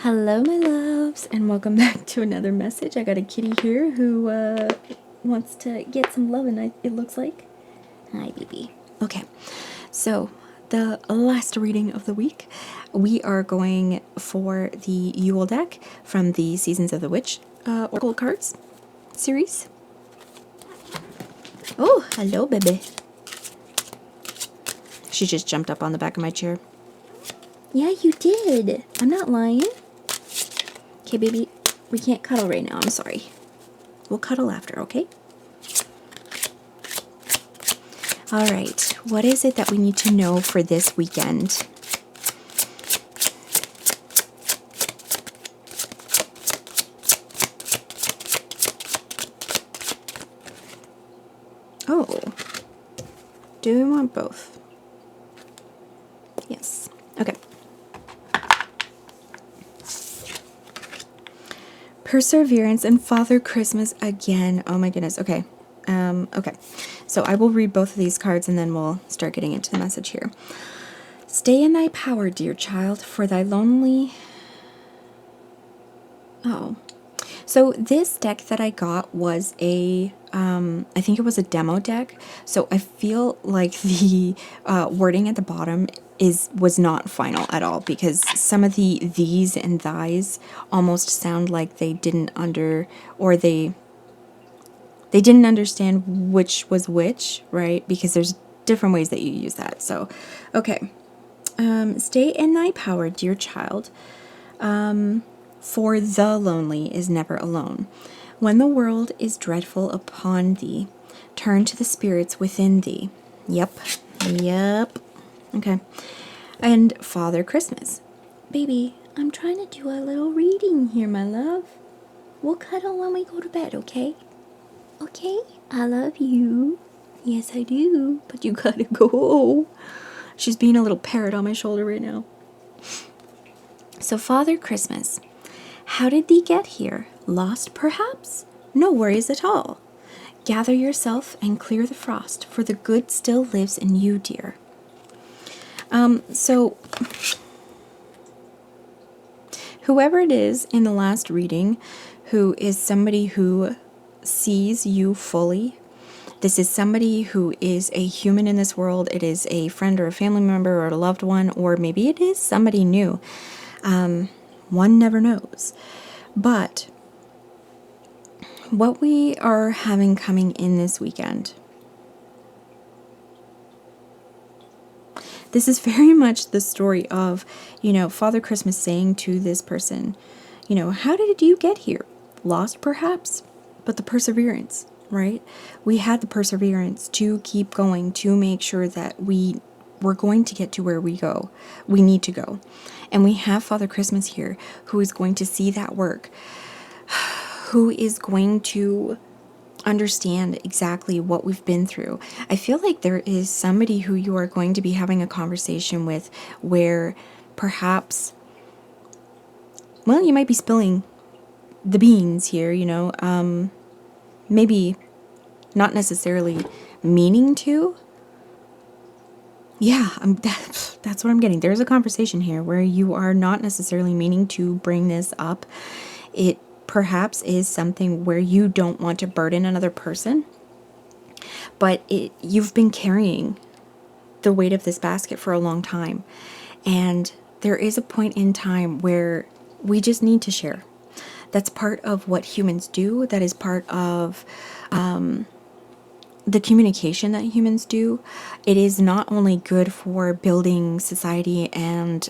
Hello, my loves, and welcome back to another message. I got a kitty here who wants to get some love, and it looks like. Hi, baby. Okay, so the last reading of the week, we are going for the Yule deck from the Seasons of the Witch Oracle cards series. Oh, hello, baby. She just jumped up on the back of my chair. Yeah, you did. I'm not lying. Okay, baby, we can't cuddle right now. I'm sorry. We'll cuddle after, okay? All right. What is it that we need to know for this weekend? Oh. Do we want both? Yes. Okay. Perseverance and Father Christmas again. Oh my goodness. Okay. Okay. So I will read both of these cards and then we'll start getting into the message here. Stay in thy power, dear child, for thy lonely... Oh. So this deck that I got was I think it was a demo deck. So I feel like the wording at the bottom was not final at all, because some of the these and thys almost sound like they didn't understand which was which, right? Because there's different ways that you use that. So, okay. Stay in thy power, dear child. For the lonely is never alone. When the world is dreadful upon thee, turn to the spirits within thee. Yep. Okay. And Father Christmas. Baby, I'm trying to do a little reading here, my love. We'll cuddle when we go to bed, okay? Okay? I love you. Yes, I do. But you gotta go. She's being a little parrot on my shoulder right now. So, Father Christmas. How did thee get here? Lost, perhaps? No worries at all. Gather yourself and clear the frost, for the good still lives in you, dear. So, whoever it is in the last reading who is somebody who sees you fully, this is somebody who is a human in this world. It is a friend or a family member or a loved one, or maybe it is somebody new. One never knows. But what we are having coming in this weekend, this is very much the story of, Father Christmas saying to this person, how did you get here? Lost, perhaps, but the perseverance, right? We had the perseverance to keep going, to make sure that we're going to get to where we need to go. And we have Father Christmas here who is going to see that work, who is going to understand exactly what we've been through. I feel like there is somebody who you are going to be having a conversation with where perhaps, well, you might be spilling the beans here, maybe not necessarily meaning to. Yeah, that's what I'm getting. There's a conversation here where you are not necessarily meaning to bring this up. It perhaps is something where you don't want to burden another person, but you've been carrying the weight of this basket for a long time. And there is a point in time where we just need to share. That's part of what humans do. That is part of the communication that humans do. It is not only good for building society and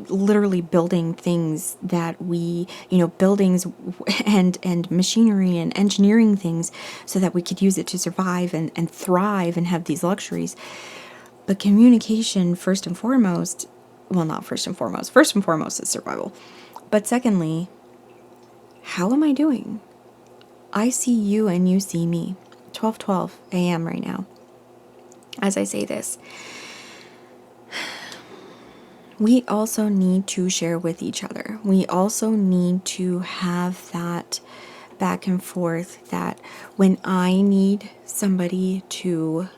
literally building things that we, buildings and machinery and engineering things so that we could use it to survive and thrive and have these luxuries. But communication, first and foremost, well, not first and foremost. First and foremost is survival. But secondly, how am I doing? I see you and you see me. 12:12 a.m. right now. As I say this, we also need to share with each other. We also need to have that back and forth, that when I need somebody to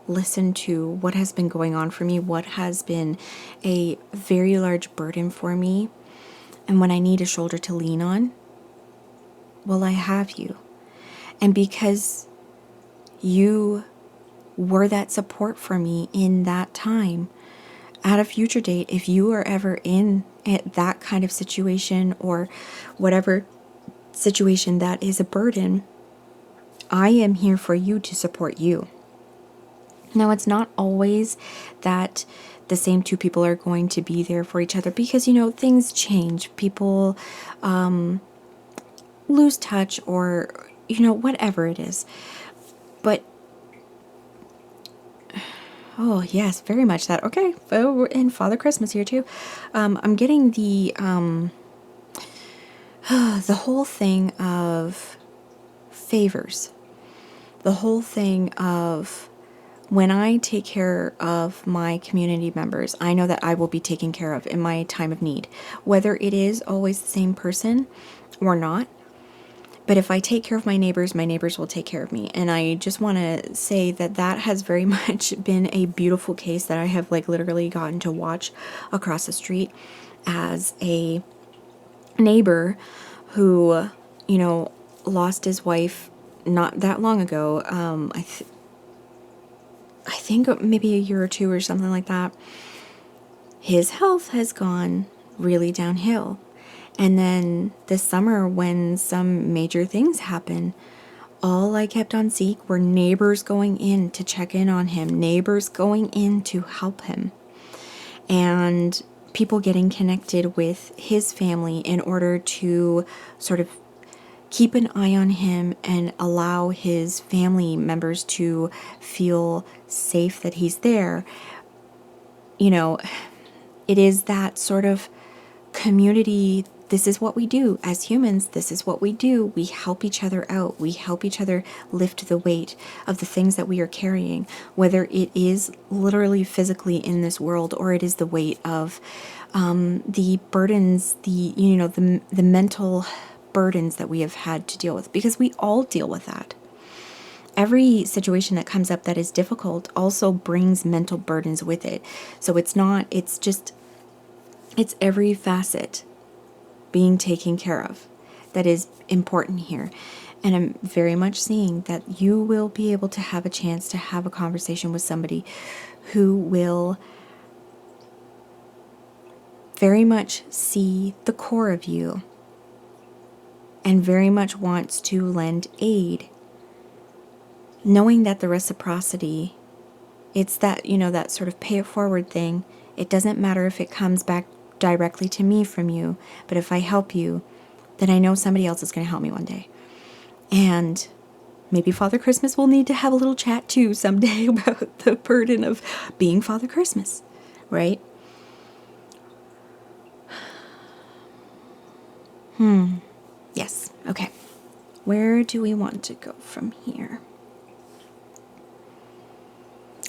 listen to what has been going on for me, what has been a very large burden for me, And when I need a shoulder to lean on, well, I have you. And because you were that support for me in that time, at a future date, if you are ever in that kind of situation or whatever situation that is a burden, I am here for you to support you. Now, it's not always that the same two people are going to be there for each other because, things change. People lose touch or, whatever it is. But, oh, yes, very much that. Okay, and Father Christmas here too. I'm getting the whole thing of favors. The whole thing of when I take care of my community members, I know that I will be taken care of in my time of need, whether it is always the same person or not. But if I take care of my neighbors will take care of me. And I just want to say that has very much been a beautiful case that I have literally gotten to watch across the street as a neighbor who, lost his wife not that long ago. I think maybe a year or two or something like that. His health has gone really downhill. And then this summer, when some major things happen, all I kept on seeing were neighbors going in to check in on him, neighbors going in to help him, and people getting connected with his family in order to sort of keep an eye on him and allow his family members to feel safe that he's there. It is that sort of community. This is what we do as humans. This is what we do. We help each other out. We help each other lift the weight of the things that we are carrying, whether it is literally physically in this world or it is the weight of the burdens, the mental burdens that we have had to deal with, because we all deal with that. Every situation that comes up that is difficult also brings mental burdens with it. So it's every facet being taken care of that is important here. And I'm very much seeing that you will be able to have a chance to have a conversation with somebody who will very much see the core of you and very much wants to lend aid, knowing that the reciprocity, it's that, that sort of pay it forward thing. It doesn't matter if it comes back directly to me from you, but if I help you, then I know somebody else is going to help me one day. And maybe Father Christmas will need to have a little chat too someday about the burden of being Father Christmas, right? Yes. Okay. Where do we want to go from here?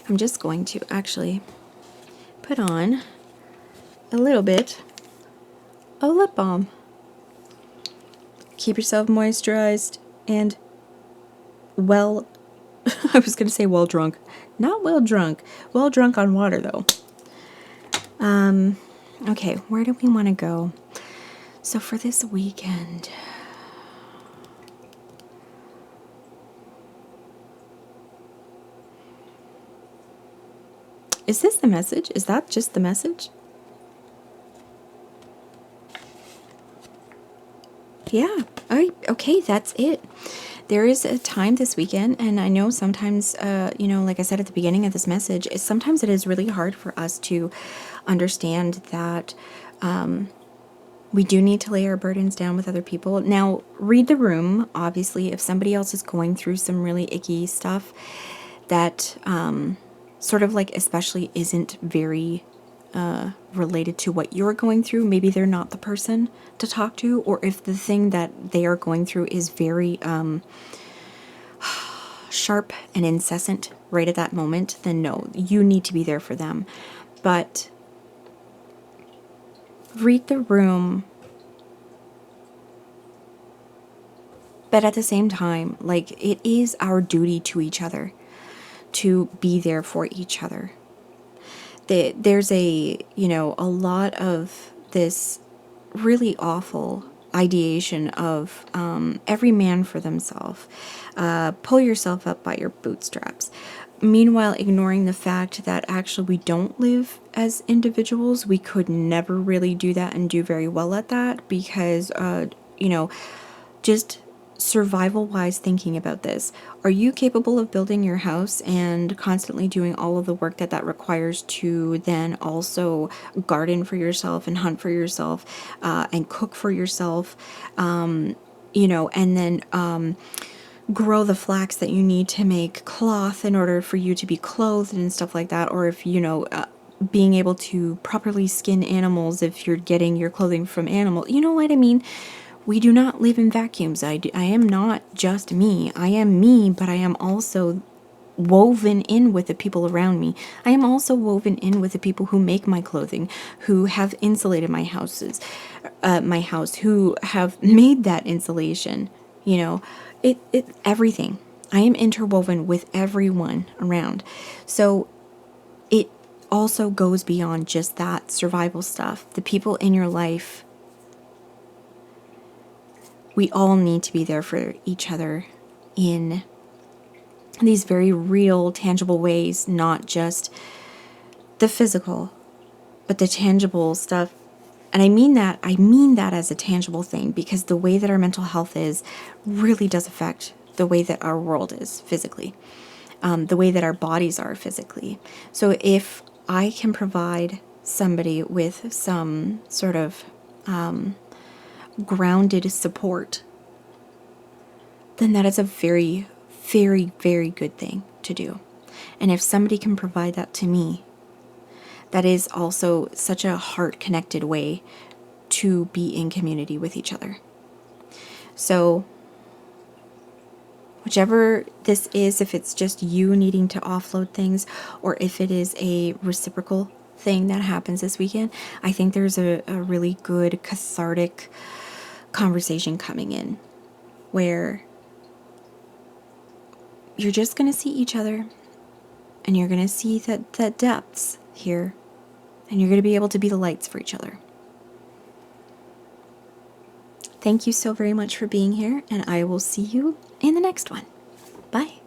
I'm just going to actually put on a little bit of lip balm. Keep yourself moisturized and I was going to say well drunk. Not well drunk. Well drunk on water, though. Okay, where do we want to go? So for this weekend, is this the message? Is that just the message? Yeah, okay, that's it. There is a time this weekend, and I know sometimes, like I said at the beginning of this message, sometimes it is really hard for us to understand that we do need to lay our burdens down with other people. Now, read the room. Obviously, if somebody else is going through some really icky stuff that sort of especially isn't very related to what you're going through, maybe they're not the person to talk to, or if the thing that they are going through is very sharp and incessant right at that moment, then no, you need to be there for them. But read the room, but at the same time, it is our duty to each other to be there for each other. There's a lot of this really awful ideation of every man for themselves. Pull yourself up by your bootstraps. Meanwhile, ignoring the fact that actually we don't live as individuals. We could never really do that and do very well at that because, just survival wise thinking about this. Are you capable of building your house and constantly doing all of the work that requires to then also garden for yourself and hunt for yourself and cook for yourself, and then grow the flax that you need to make cloth in order for you to be clothed and stuff like that? Or if, being able to properly skin animals if you're getting your clothing from animals. You know what I mean? We do not live in vacuums. I am not just me. I am me, but I am also woven in with the people around me. I am also woven in with the people who make my clothing, who have insulated my house, who have made that insulation. Everything. I am interwoven with everyone around. So it also goes beyond just that survival stuff. The people in your life, we all need to be there for each other in these very real, tangible ways, not just the physical, but the tangible stuff. And I mean that as a tangible thing, because the way that our mental health is really does affect the way that our world is physically, the way that our bodies are physically. So if I can provide somebody with some sort of grounded support, then that is a very, very, very good thing to do. And if somebody can provide that to me, that is also such a heart-connected way to be in community with each other. So whichever this is, if it's just you needing to offload things, or if it is a reciprocal thing that happens this weekend, I think there's a really good cathartic conversation coming in where you're just going to see each other and you're going to see that depths here, and you're going to be able to be the lights for each other. Thank you so very much for being here, and I will see you in the next one. Bye.